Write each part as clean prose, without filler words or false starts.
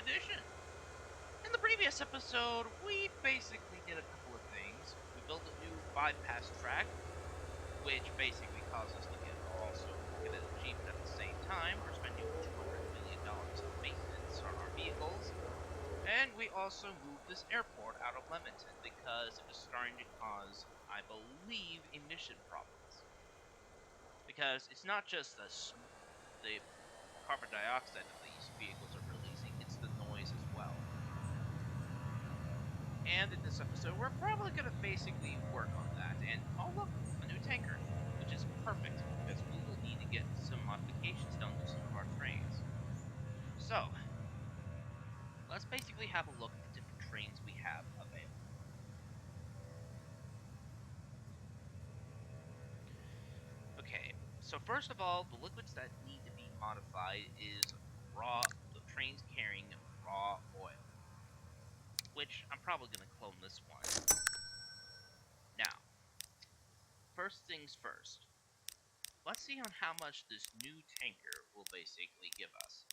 edition. In the previous episode, we basically did a couple of things. We built a new bypass track, which basically caused us to get an achievement at the same time for spending $200 million on maintenance on our vehicles. And we also moved this airport out of Lemonton because it was starting to cause, I believe, emission problems. Because it's not just the carbon dioxide that these vehicles are releasing, it's the noise as well. And in this episode, we're probably going to basically work on that. And oh look, a new tanker, which is perfect because we will need to get some modifications done to some of our trains. So, let's basically have a look at the different trains we have available. Okay, so first of all, the liquids that need to be modified is the trains carrying raw oil, which I'm probably going to clone this one. Now, first things first, let's see on how much this new tanker will basically give us.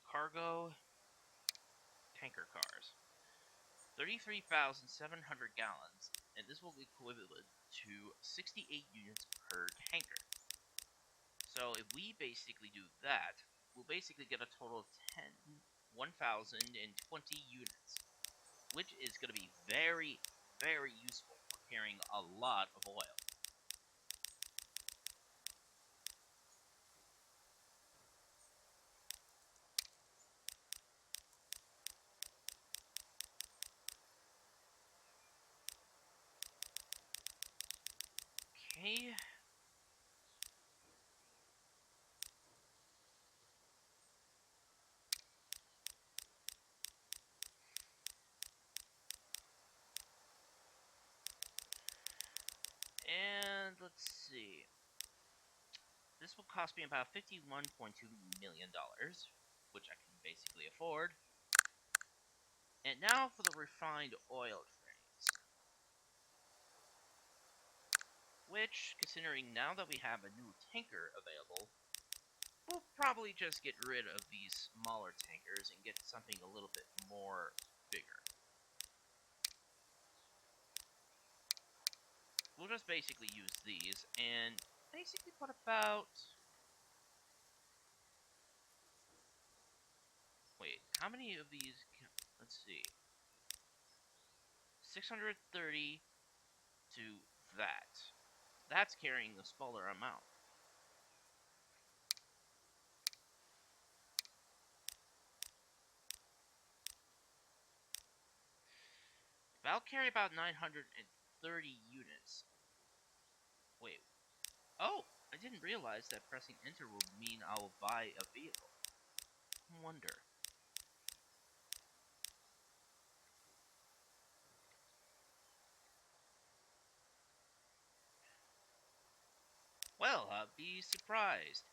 Cargo tanker cars. 33,700 gallons, and this will be equivalent to 68 units per tanker. So if we basically do that, we'll basically get a total of 1,020 units, which is going to be very, very useful for carrying a lot of oil. Okay. And let's see. This will cost me about $51.2 million, which I can basically afford. And now for the refined oil trains. Which, considering now that we have a new tanker available, we'll probably just get rid of these smaller tankers and get something a little bit more bigger. We'll just basically use these and basically put about... Wait, how many of these can... Let's see. 630 to that. That's carrying a smaller amount. That'll carry about 930 units. Wait. Oh! I didn't realize that pressing enter will mean I will buy a vehicle. I wonder. Well, be surprised.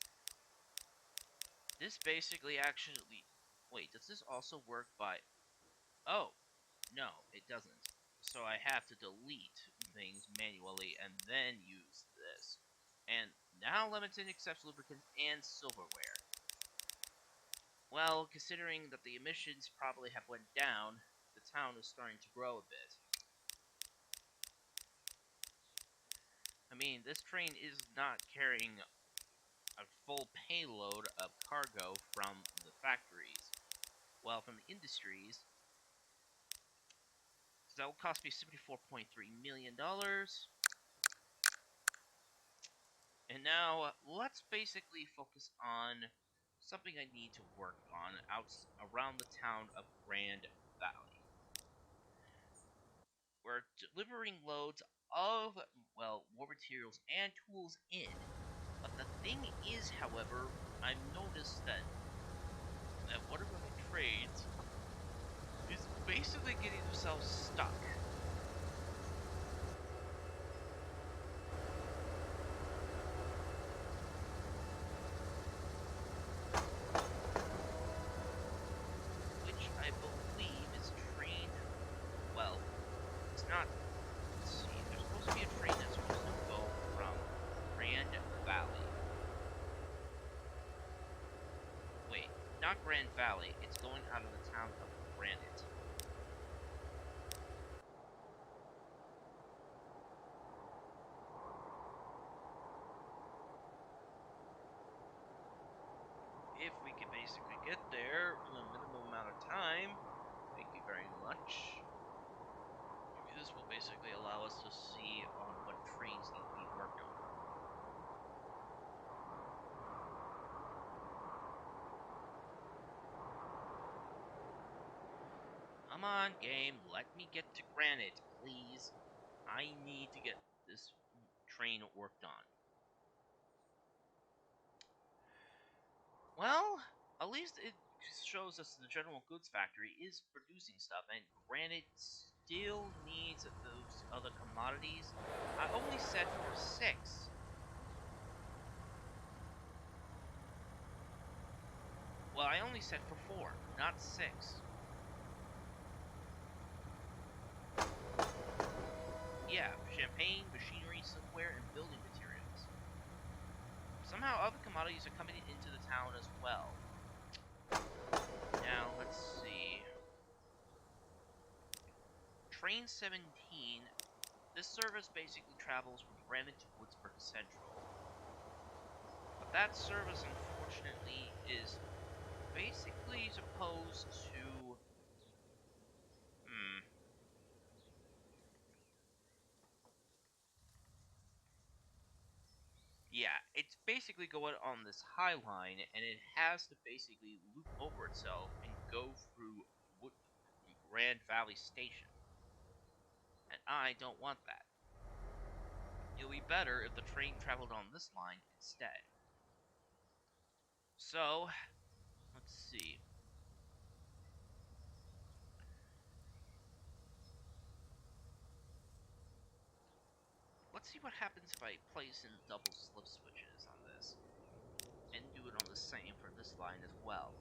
This basically actually... Wait, does this also work by... Oh, no, it doesn't. So I have to delete things manually and then use this. And now Lemonton accepts lubricants and silverware. Well, considering that the emissions probably have went down, the town is starting to grow a bit. I mean, this train is not carrying a full payload of cargo from the factories. Well, from the industries. So that will cost me $74.3 million. And now, let's basically focus on something I need to work on around the town of Grand Valley. We're delivering loads of, well, war materials and tools in. But the thing is, however, I've noticed that one of my trades is basically getting themselves stuck. Which I believe is trained, well, it's not, let's see, there's supposed to be a train that's supposed to go from Grand Valley not Grand Valley. It's going out of the town of Granite. If we can basically get there in a minimum amount of time, thank you very much. Maybe this will basically allow us to see on what trains need to be worked on. Come on, game, let me get to Granite, please. I need to get this train worked on. Well, at least it shows us the general goods factory is producing stuff, and Granite still needs those other commodities. I only said for 6. Well, I only said for 4, not 6. Yeah, champagne, machinery, silverware, and building materials. Somehow other commodities are coming into the town as well. Now, let's see. Train 17, this service basically travels from Granite to Woodsburg Central. But that service, unfortunately, is basically supposed to... Yeah, it's basically going on this high line, and it has to basically loop over itself and go through Grand Valley Station. And I don't want that. It would be better if the train traveled on this line instead. So, let's see. Let's see what happens if I place in double slip switches on this. And do it on the same for this line as well.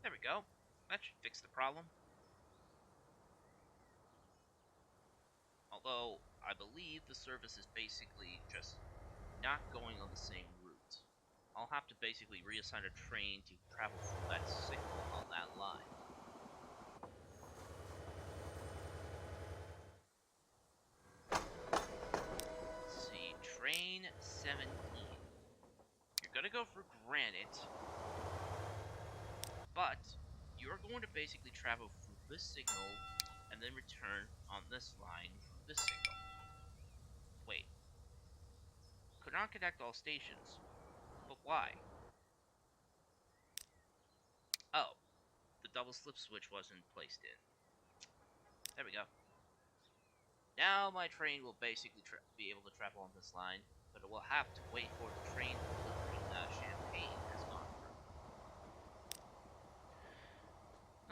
There we go. That should fix the problem. Although, I believe the service is basically just not going on the same route. I'll have to basically reassign a train to travel through that signal on that line. Let's see, train 17. You're gonna go through Granite, but you're going to basically travel through this signal and then return on this line through this signal. Wait. Could not connect all stations. But why? Oh. The double slip switch wasn't placed in. There we go. Now my train will basically be able to travel on this line, but it will have to wait for the train delivering champagne has gone through.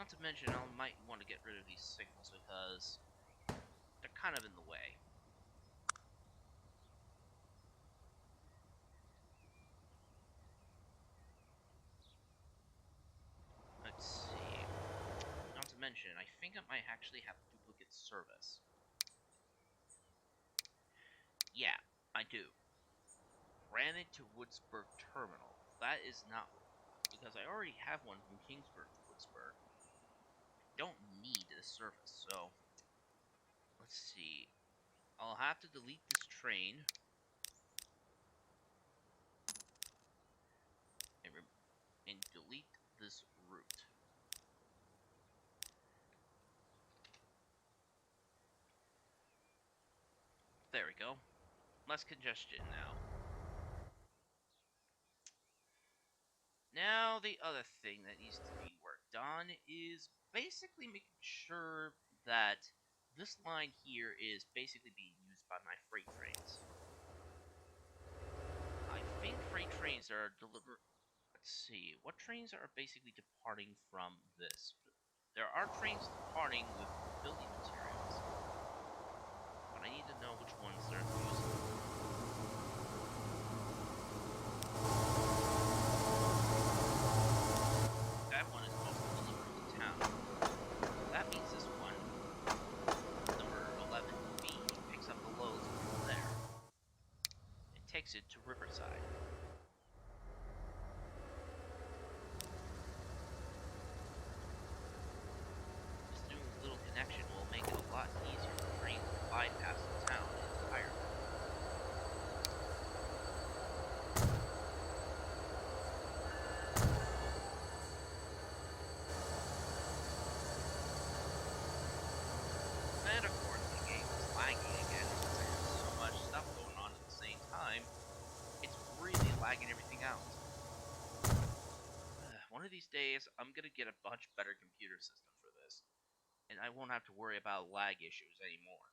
Not to mention, I might want to get rid of these signals because they're kind of in the way. Let's see. Not to mention, I think I might actually have duplicate service. Yeah, I do. Granite to Woodsburg Terminal. That is not... because I already have one from Kingsburg to Woodsburg. Don't need this service, so... let's see. I'll have to delete this train. And delete this route. There we go. Less congestion now. Now, the other thing that needs to be worked on is basically making sure that this line here is basically being used by my freight trains. I think freight trains are let's see, what trains are basically departing from this? There are trains departing with building materials, but I need to know which ones they're using. That one is supposed to deliver to town. That means this one, number 11B, picks up the loads from there and takes it to Riverside. flagging everything out. One of these days, I'm gonna get a much better computer system for this, and I won't have to worry about lag issues anymore.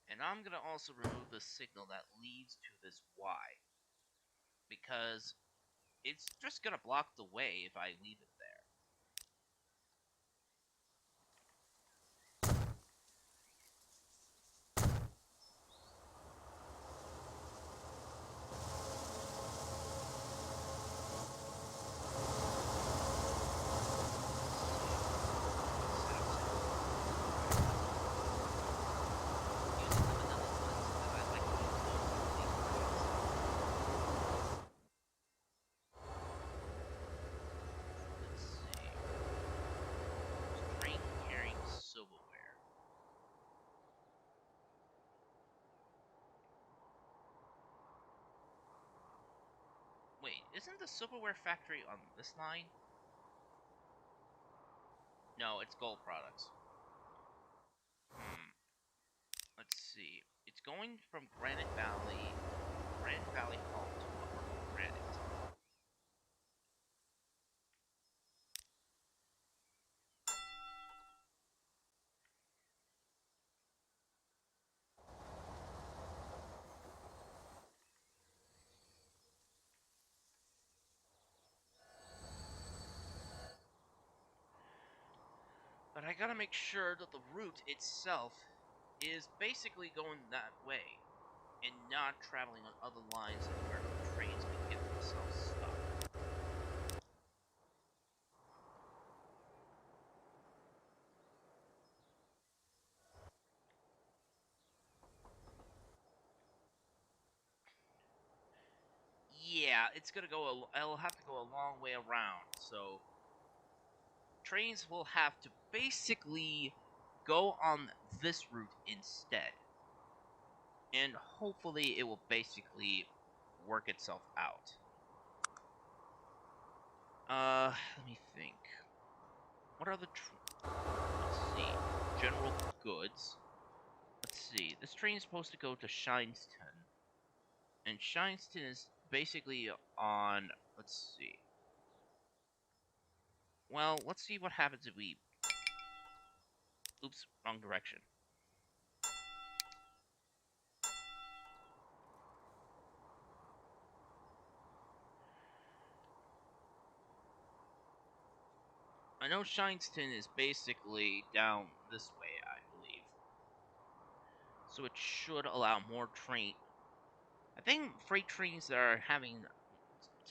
And I'm gonna also remove the signal that leads to this Y, because it's just gonna block the way if I leave it there. Silverware. Wait, isn't the silverware factory on this line? No, it's gold products. Let's see. It's going from Granite Valley Hall to Upper Granite. But I gotta make sure that the route itself is basically going that way, and not traveling on other lines where trains can get themselves stuck. Yeah, it'll have to go a long way around, so trains will have to basically go on this route instead. And hopefully it will basically work itself out. Let me think. What are the let's see. General goods. Let's see. This train is supposed to go to Shineston. And Shineston is basically on, let's see. Well, let's see what happens if we... Oops, wrong direction. I know Shineston is basically down this way, I believe. So it should allow more train... I think freight trains that are having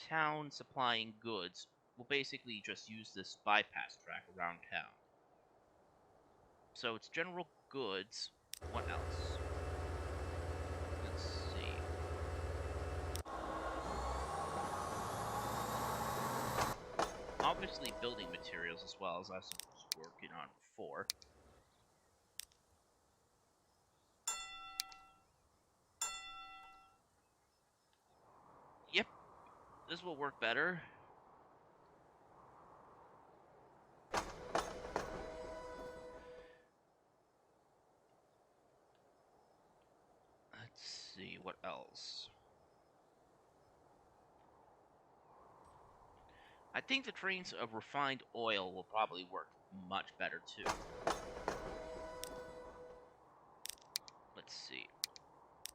town supplying goods will basically just use this bypass track around town. So it's general goods. What else? Let's see. Obviously building materials as well, as I was working on before. Yep, this will work better. Let's see, what else? I think the trains of refined oil will probably work much better too. Let's see.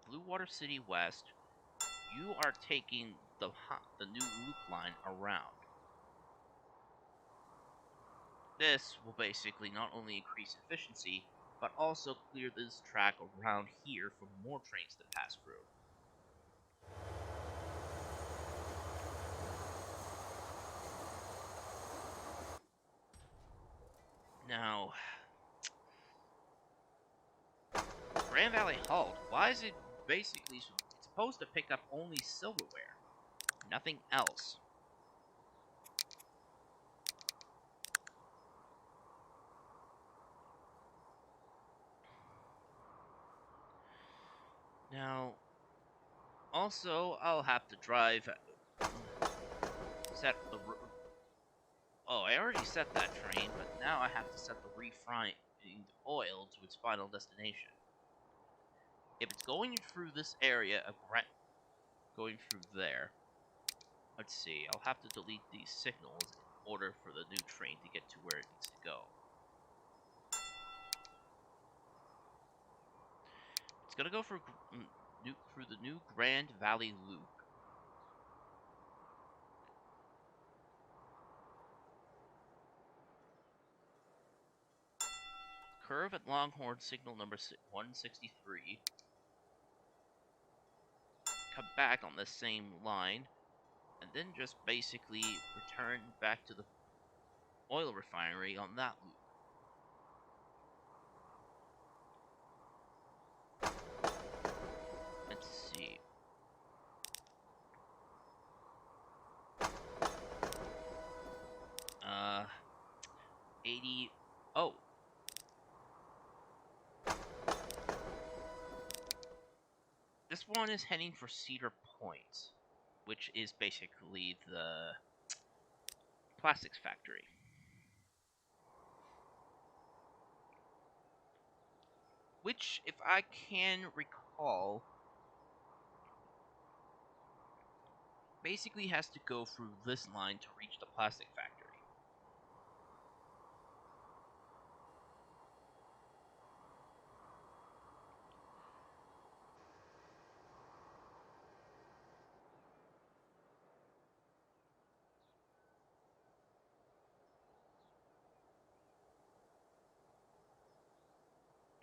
Blue Water City West, you are taking the new loop line around. This will basically not only increase efficiency, but also clear this track around here for more trains to pass through. Now, Grand Valley Halt, why is it basically it's supposed to pick up only silverware, nothing else? Now, also, I'll have to drive set the... Oh, Oh, I already set that train, but now I have to set the refining oil to its final destination. If it's going through this area of going through there, let's see, I'll have to delete these signals in order for the new train to get to where it needs to go. It's gonna go through the new Grand Valley Loop. Curve at Longhorn signal number 163. Come back on the same line, and then just basically return back to the oil refinery on that loop. Let's see. 80. Oh. This one is heading for Cedar Point, which is basically the plastics factory. Which, if I can recall, basically has to go through this line to reach the plastic factory.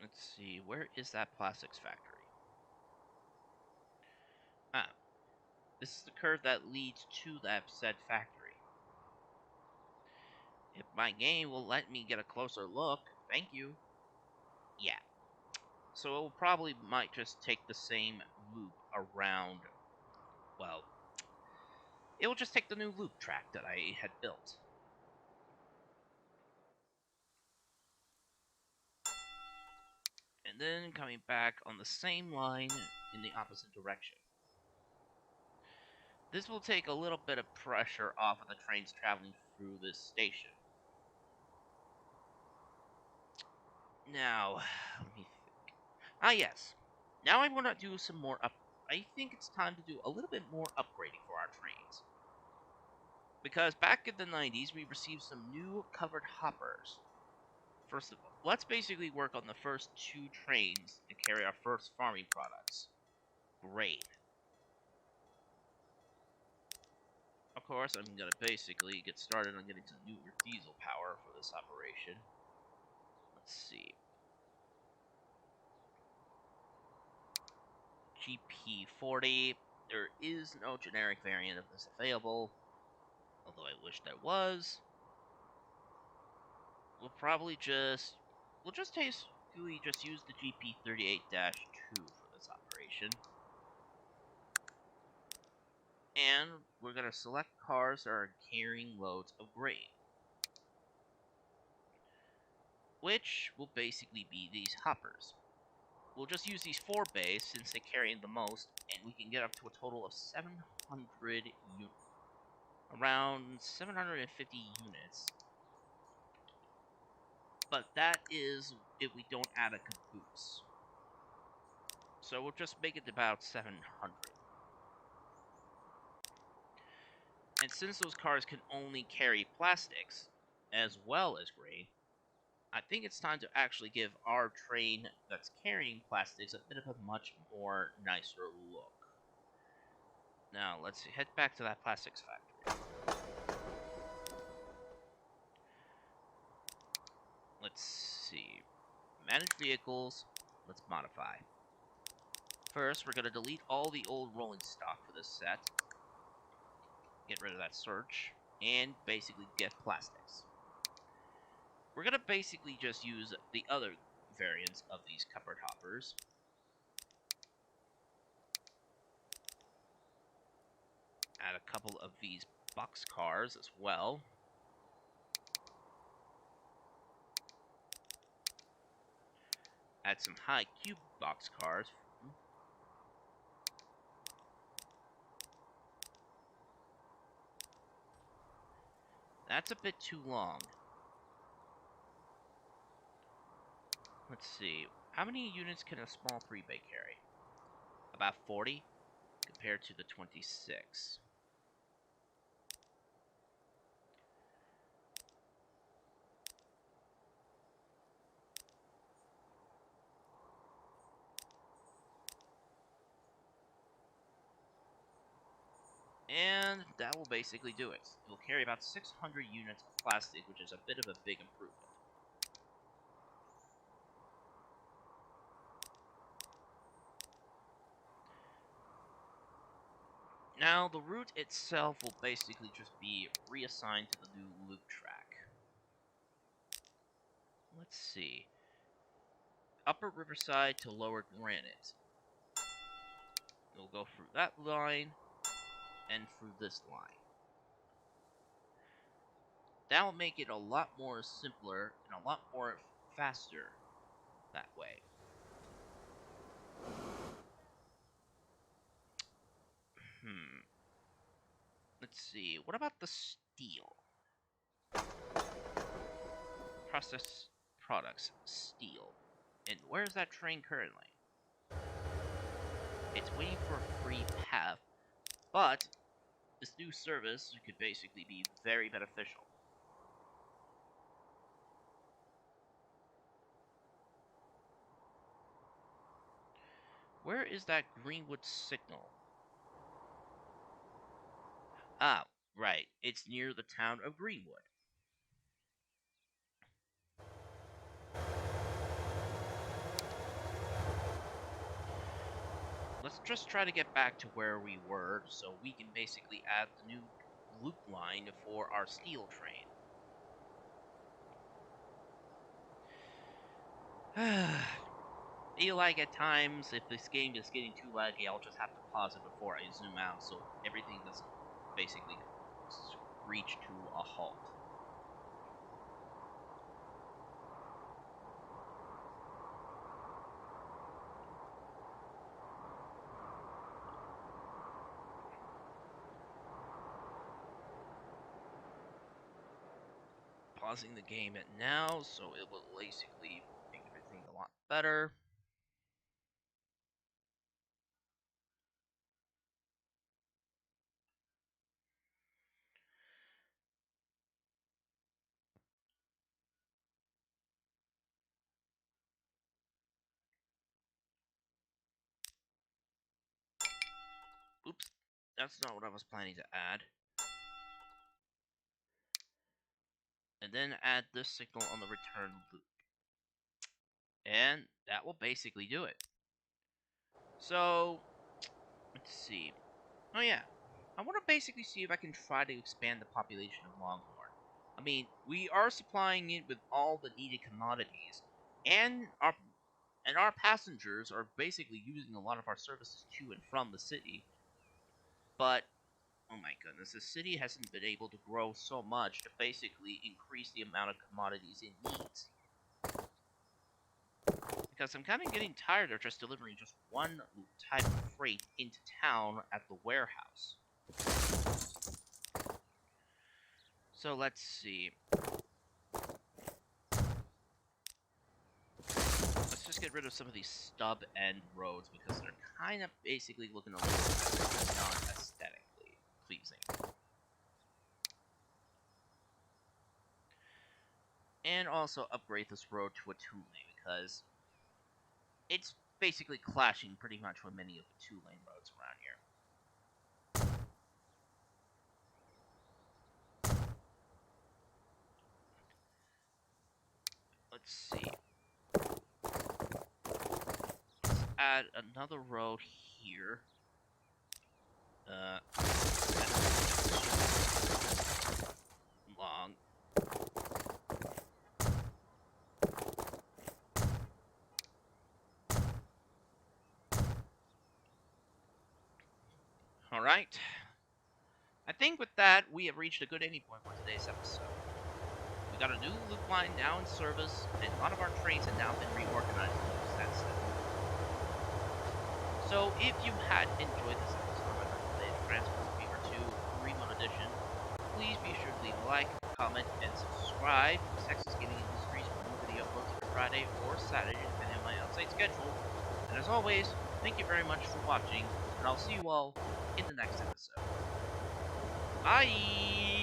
Let's see, where is that plastics factory? Ah, this is the curve that leads to that said factory. If my game will let me get a closer look, thank you. Yeah. So it will probably might just take the same loop around, well, it will just take the new loop track that I had built. And then coming back on the same line in the opposite direction. This will take a little bit of pressure off of the trains traveling through this station. Now, let me think. Ah, yes. Now I want to do some more I think it's time to do a little bit more upgrading for our trains. Because back in the 90s, we received some new covered hoppers. First of all, let's basically work on the first two trains to carry our first farming products. Grain. Of course, I'm going to basically get started on getting some newer diesel power for this operation. Let's see. GP40. There is no generic variant of this available, although I wish there was. We'll just basically just use the GP38-2 for this operation. And we're going to select cars that are carrying loads of grain, which will basically be these hoppers. We'll just use these 4 bays since they carry the most, and we can get up to a total of 700 around 750 units. But that is if we don't add a caboose. So we'll just make it about 700. And since those cars can only carry plastics, as well as grain, I think it's time to actually give our train that's carrying plastics a bit of a much more nicer look. Now, let's head back to that plastics factory. Let's see. Manage vehicles. Let's modify. First, we're going to delete all the old rolling stock for this set. Get rid of that search. And basically get plastics. We're going to basically just use the other variants of these covered hoppers. Add a couple of these box cars as well. Add some high cube box cars. That's a bit too long. Let's see. How many units can a small 3-bay carry? About 40 compared to the 26. And that will basically do it. It will carry about 600 units of plastic, which is a bit of a big improvement. Now, the route itself will basically just be reassigned to the new loop track. Let's see. Upper Riverside to Lower Granite. We'll go through that line and through this line. That will make it a lot more simpler and a lot more faster that way. Let's see. What about the steel? Processed products, steel. And where's that train currently? It's waiting for a free path, but this new service could basically be very beneficial. Where is that Greenwood signal? Ah, right. It's near the town of Greenwood. Let's just try to get back to where we were so we can basically add the new loop line for our steel train. Feel like at times, if this game is getting too laggy, I'll just have to pause it before I zoom out so everything doesn't basically screech to a halt. Pausing the game at now, so it will basically make everything a lot better. Oops, that's not what I was planning to add. And then add this signal on the return loop. And that will basically do it. So, let's see. Oh yeah, I want to basically see if I can try to expand the population of Longhorn. I mean, we are supplying it with all the needed commodities, and our passengers are basically using a lot of our services to and from the city. But oh my goodness, the city hasn't been able to grow so much to basically increase the amount of commodities it needs. Because I'm kind of getting tired of just delivering just one type of freight into town at the warehouse. So let's see. Let's just get rid of some of these stub end roads because they're kind of basically looking a little non-aesthetically pleasing. And also upgrade this road to a 2-lane because it's basically clashing pretty much with many of the 2-lane roads around here. Let's see. Let's add another road here. Long. Alright. I think with that, we have reached a good ending point for today's episode. We got a new loop line now in service, and a lot of our trains have now been reorganized to use that system. So, if you had enjoyed this episode of the Transport Fever 2 Remote Edition, please be sure to leave a like, comment, comment, and subscribe to Texas Gaming Industries for new video uploads every Friday or Saturday, depending on my outside schedule. And as always, thank you very much for watching, and I'll see you all in the next episode. Bye!